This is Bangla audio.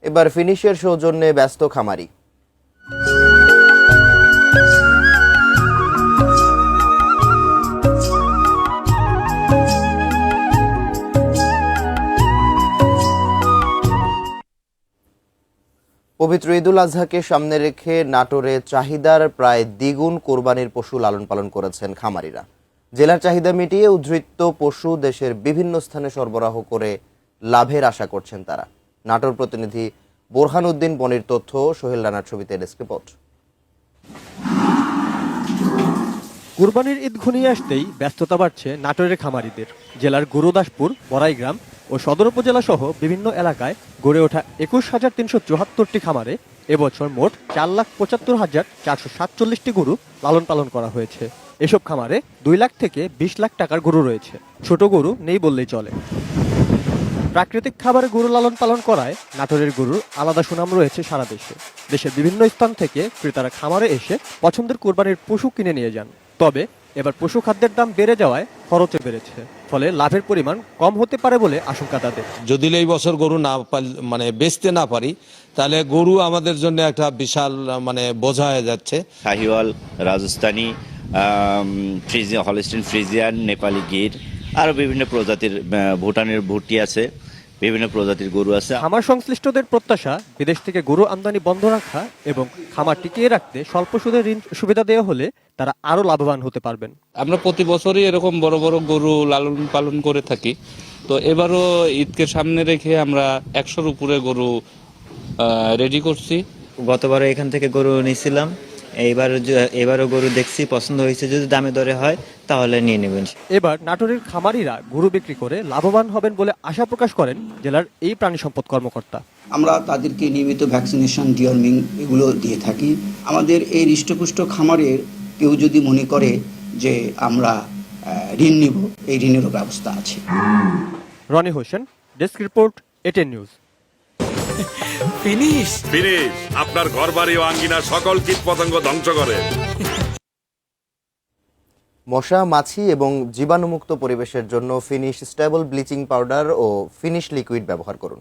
এবার ফিনিশের সৌজন্যে ব্যস্ত খামারি। পবিত্র ঈদুল আজহাকে সামনে রেখে নাটোরে চাহিদার প্রায় দ্বিগুণ কোরবানির পশু লালন পালন করেছেন খামারিরা। জেলার চাহিদা মিটিয়ে উদ্ধৃত পশু দেশের বিভিন্ন স্থানে সরবরাহ করে লাভের আশা করছেন তারা। নাটোর প্রতিনিধি বোরহান উদ্দিন বনির তথ্য, সোহেল রানার ছবিতে ডেস্ক রিপোর্ট। কুরবানির ঈদ ঘনিয়ে আসতেই ব্যস্ততা বাড়ছে নাটোরের খামারিদের। জেলার গুরুদাসপুর, বড়াইগ্রাম ও সদর উপজেলা সহ বিভিন্ন এলাকায় গড়ে ওঠা ২১,৩৭৪টি খামারে এবছর মোট ৪,৭৫,৪৪৭টি গরু লালন পালন করা হয়েছে। এসব খামারে ২ লাখ থেকে ২০ লাখ টাকার গরু রয়েছে। ছোট গরু নেই বললেই চলে। প্রাকৃতিক খাবারে গরু লালন পালন করায় নাটোরের গরুর আলাদা সুনাম রয়েছে সারা দেশে। দেশের বিভিন্ন স্থান থেকে ক্রেতারা খামারে এসে পছন্দের কোরবানির পশু কিনে নিয়ে যান। তবে এবার পশু খাদ্যের দাম বেড়ে যাওয়ায় খরচও বেড়েছে, ফলে লাভের পরিমাণ কম হতে পারে বলে আশঙ্কা তাদের। যদি এই বছর গরু না বেচতে না পারি, তাহলে গরু আমাদের জন্য একটা বিশাল বোঝা হয়ে যাচ্ছে। শাহিওয়াল, রাজস্থানী, হলস্টিন ফ্রিজিয়ান, নেপালি গির, আরো বিভিন্ন প্রজাতির, ভুটানের ভুট্টি আছে, বিভিন্ন প্রজাতির গরু আছে। খামার সংশ্লিষ্টদের প্রত্যাশা, বিদেশ থেকে গরু আমদানি বন্ধ রাখা এবং খামার টিকিয়ে রাখতে স্বল্প সুদের ঋণ সুবিধা দেওয়া হলে তারা আরো লাভবান হতে পারবেন। আমরা প্রতি বছরই এরকম বড় বড় গরু লালন পালন করে থাকি। তো এবারও ঈদকে সামনে রেখে আমরা ১০০-র উপরে গরু রেডি করছি। গতবারও এখান থেকে গরু নিয়েছিলাম, এবারও গরু দেখছি, পছন্দ হয়েছে। যদি দামে দরে হয় তাহলে নিয়ে নেবেন। এবার নাটোরের খামারিরা গরু বিক্রি করে লাভবান হবেন বলে আশা প্রকাশ করেন জেলার এই প্রাণী সম্পদ কর্মকর্তা। আমরা তাদেরকে নিয়মিত ভ্যাকসিনেশন, ডিওয়ার্মিং এগুলো দিয়ে থাকি। আমাদের এই হৃষ্টপুষ্ট খামারের কেউ যদি মনে করে যে আমরা ঋণ নিব, এই ঋণেরও ব্যবস্থা আছে। Roni Hossain, desk report, ATN news. ফিনিশ আপনার ঘরবাড়ি ও আঙ্গিনার সকল কীটপতঙ্গ ধ্বংস করে। মশা, মাছি এবং জীবাণুমুক্ত পরিবেশের জন্য ফিনিশ স্টেবল ব্লিচিং পাউডার ও ফিনিশ লিকুইড ব্যবহার করুন।